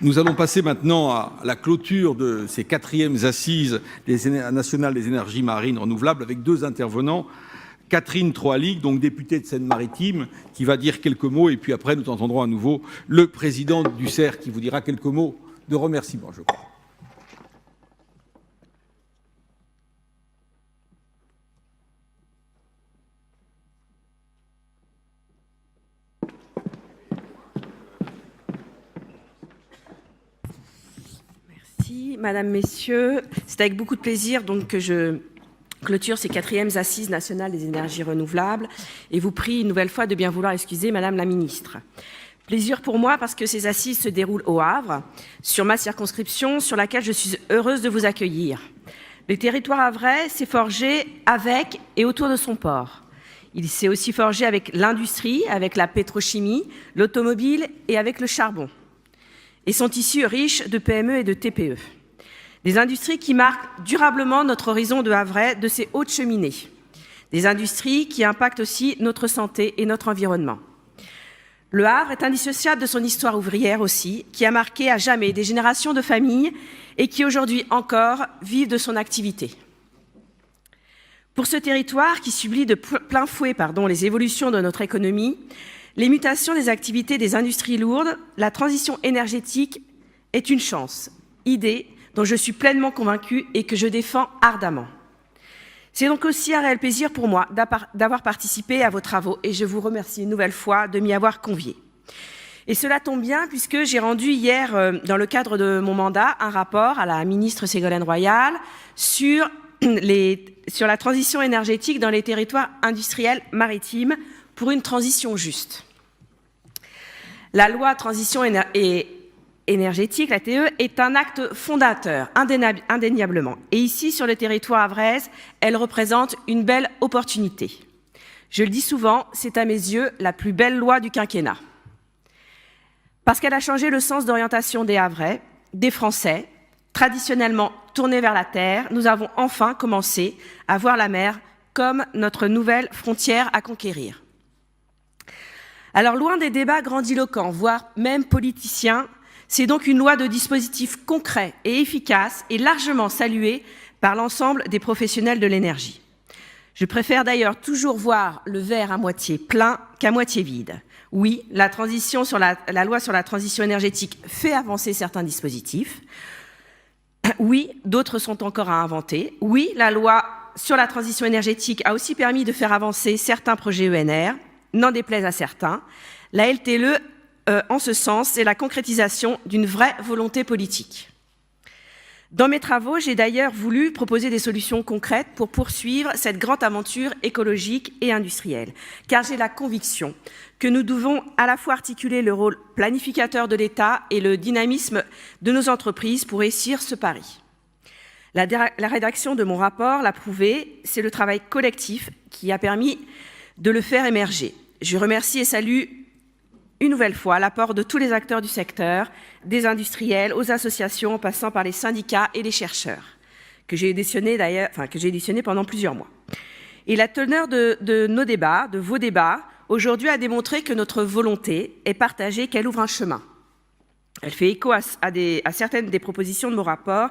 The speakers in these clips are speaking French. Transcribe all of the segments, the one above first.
Nous allons passer maintenant à la clôture de ces 4e assises nationales des énergies marines renouvelables avec 2 intervenants. Catherine Troalic, donc députée de Seine-Maritime, qui va dire quelques mots, et puis après nous entendrons à nouveau le président du CER qui vous dira quelques mots de remerciement, je crois. Merci, Madame, Messieurs. C'est avec beaucoup de plaisir donc, que je clôture ces 4e assises nationales des énergies renouvelables et vous prie une nouvelle fois de bien vouloir excuser Madame la Ministre. Plaisir pour moi parce que ces assises se déroulent au Havre, sur ma circonscription, sur laquelle je suis heureuse de vous accueillir. Le territoire havrais s'est forgé avec et autour de son port. Il s'est aussi forgé avec l'industrie, avec la pétrochimie, l'automobile et avec le charbon. Et son tissu riche de PME et de TPE. Des industries qui marquent durablement notre horizon de Havrais, de ses hautes cheminées. Des industries qui impactent aussi notre santé et notre environnement. Le Havre est indissociable de son histoire ouvrière aussi, qui a marqué à jamais des générations de familles et qui aujourd'hui encore vivent de son activité. Pour ce territoire qui subit de plein fouet les évolutions de notre économie, les mutations des activités des industries lourdes, la transition énergétique est une chance, idée dont je suis pleinement convaincue et que je défends ardemment. C'est donc aussi un réel plaisir pour moi d'avoir participé à vos travaux et je vous remercie une nouvelle fois de m'y avoir convié. Et cela tombe bien puisque j'ai rendu hier, dans le cadre de mon mandat, un rapport à la ministre Ségolène Royal sur la transition énergétique dans les territoires industriels maritimes pour une transition juste. La loi transition énergétique, la TE, est un acte fondateur, indéniablement. Et ici, sur le territoire havrais, elle représente une belle opportunité. Je le dis souvent, c'est à mes yeux la plus belle loi du quinquennat. Parce qu'elle a changé le sens d'orientation des Havrais, des Français, traditionnellement tournés vers la terre, nous avons enfin commencé à voir la mer comme notre nouvelle frontière à conquérir. Alors, loin des débats grandiloquents, voire même politiciens, c'est donc une loi de dispositifs concrets et efficaces et largement saluée par l'ensemble des professionnels de l'énergie. Je préfère d'ailleurs toujours voir le verre à moitié plein qu'à moitié vide. Oui, la loi sur la transition énergétique fait avancer certains dispositifs. Oui, d'autres sont encore à inventer. Oui, la loi sur la transition énergétique a aussi permis de faire avancer certains projets ENR, n'en déplaise à certains. La LTE, en ce sens, c'est la concrétisation d'une vraie volonté politique. Dans mes travaux, j'ai d'ailleurs voulu proposer des solutions concrètes pour poursuivre cette grande aventure écologique et industrielle, car j'ai la conviction que nous devons à la fois articuler le rôle planificateur de l'État et le dynamisme de nos entreprises pour réussir ce pari. La rédaction de mon rapport l'a prouvé, c'est le travail collectif qui a permis de le faire émerger. Je remercie et salue une nouvelle fois l'apport de tous les acteurs du secteur, des industriels, aux associations, en passant par les syndicats et les chercheurs, que j'ai auditionné pendant plusieurs mois. Et la teneur de nos débats, de vos débats, aujourd'hui a démontré que notre volonté est partagée, qu'elle ouvre un chemin. Elle fait écho à certaines des propositions de mon rapport,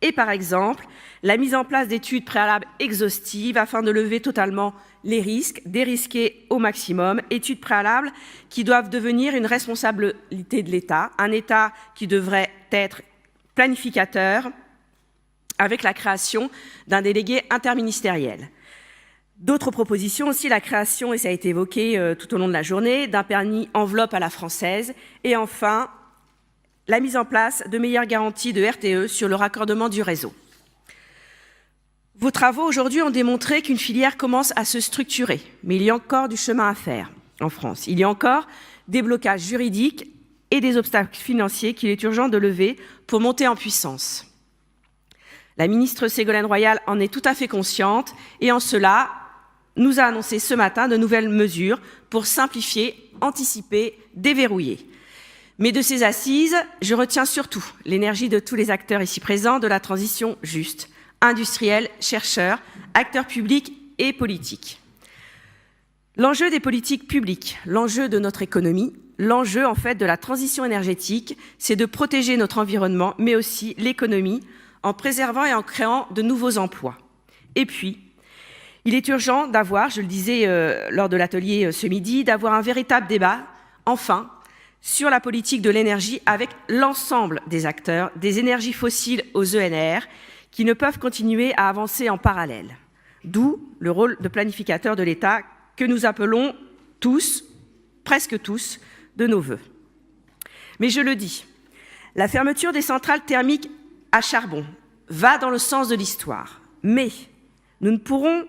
et par exemple, la mise en place d'études préalables exhaustives afin de lever totalement les risques, dérisquer au maximum, études préalables qui doivent devenir une responsabilité de l'État, un État qui devrait être planificateur avec la création d'un délégué interministériel. D'autres propositions aussi, la création, et ça a été évoqué tout au long de la journée, d'un permis enveloppe à la française, et enfin, la mise en place de meilleures garanties de RTE sur le raccordement du réseau. Vos travaux aujourd'hui ont démontré qu'une filière commence à se structurer, mais il y a encore du chemin à faire en France. Il y a encore des blocages juridiques et des obstacles financiers qu'il est urgent de lever pour monter en puissance. La ministre Ségolène Royal en est tout à fait consciente et en cela nous a annoncé ce matin de nouvelles mesures pour simplifier, anticiper, déverrouiller. Mais de ces assises, je retiens surtout l'énergie de tous les acteurs ici présents de la transition juste, industriels, chercheurs, acteurs publics et politiques. L'enjeu des politiques publiques, l'enjeu de notre économie, l'enjeu en fait de la transition énergétique, c'est de protéger notre environnement, mais aussi l'économie, en préservant et en créant de nouveaux emplois. Et puis, il est urgent d'avoir, je le disais lors de l'atelier ce midi, d'avoir un véritable débat, enfin, sur la politique de l'énergie avec l'ensemble des acteurs, des énergies fossiles aux ENR, qui ne peuvent continuer à avancer en parallèle. D'où le rôle de planificateur de l'État que nous appelons tous, presque tous, de nos vœux. Mais je le dis, la fermeture des centrales thermiques à charbon va dans le sens de l'histoire, mais nous ne pourrons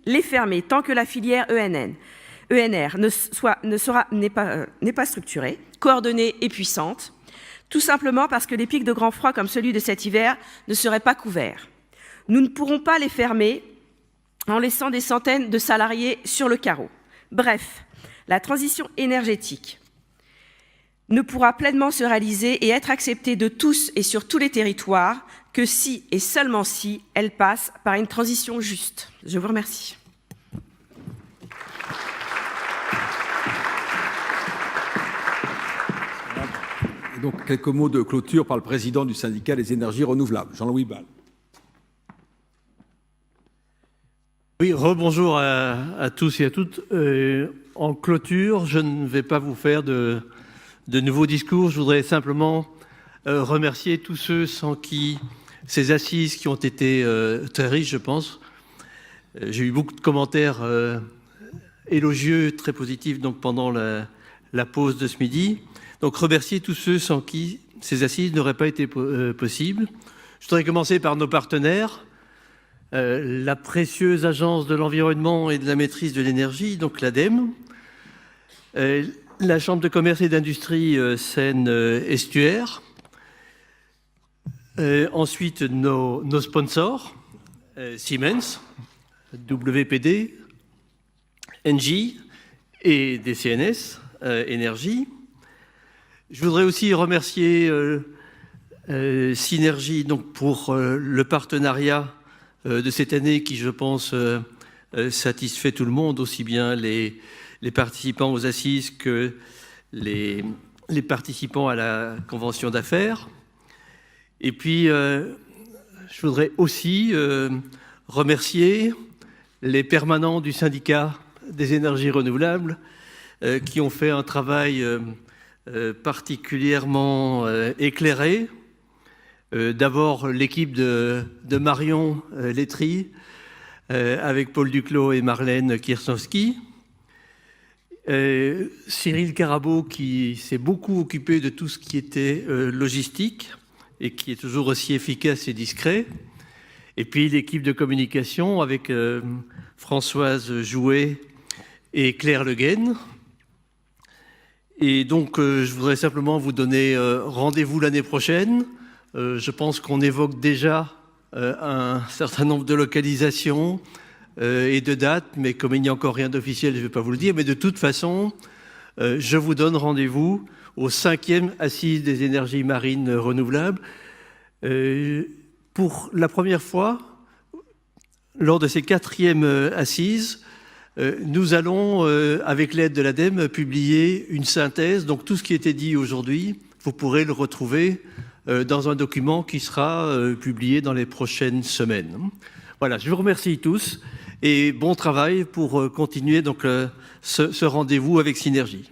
les fermer tant que la filière ENR n'est pas structurée, coordonnée et puissante, tout simplement parce que les pics de grand froid comme celui de cet hiver ne seraient pas couverts. Nous ne pourrons pas les fermer en laissant des centaines de salariés sur le carreau. Bref, la transition énergétique ne pourra pleinement se réaliser et être acceptée de tous et sur tous les territoires que si et seulement si elle passe par une transition juste. Je vous remercie. Donc, quelques mots de clôture par le président du syndicat des énergies renouvelables, Jean-Louis Bal. Oui, rebonjour à tous et à toutes. En clôture, je ne vais pas vous faire de nouveaux discours. Je voudrais simplement remercier tous ceux sans qui ces assises qui ont été très riches, je pense. J'ai eu beaucoup de commentaires élogieux, très positifs donc pendant la pause de ce midi. Donc remercier tous ceux sans qui ces assises n'auraient pas été possibles. Je voudrais commencer par nos partenaires. La précieuse agence de l'environnement et de la maîtrise de l'énergie, donc l'ADEME, la Chambre de commerce et d'industrie Seine-Estuaire, ensuite nos sponsors, Siemens, WPD, Engie et DCNS Énergie. Je voudrais aussi remercier Synergie donc, pour le partenariat de cette année qui, je pense, satisfait tout le monde, aussi bien les participants aux assises que les participants à la convention d'affaires. Et puis, je voudrais aussi remercier les permanents du syndicat des énergies renouvelables qui ont fait un travail particulièrement éclairé. D'abord l'équipe de Marion Letry avec Paul Duclos et Marlène Kiersowski. Cyril Carabeau qui s'est beaucoup occupé de tout ce qui était logistique et qui est toujours aussi efficace et discret. Et puis l'équipe de communication avec Françoise Jouet et Claire Le Guen. Et donc je voudrais simplement vous donner rendez-vous l'année prochaine. Je pense qu'on évoque déjà un certain nombre de localisations et de dates, mais comme il n'y a encore rien d'officiel, je ne vais pas vous le dire. Mais de toute façon, je vous donne rendez-vous au 5e Assise des énergies marines renouvelables. Pour la première fois, lors de ces 4e Assises, nous allons, avec l'aide de l'ADEME, publier une synthèse. Donc tout ce qui a été dit aujourd'hui, vous pourrez le retrouver dans un document qui sera publié dans les prochaines semaines. Voilà, je vous remercie tous et bon travail pour continuer donc ce rendez-vous avec Synergie.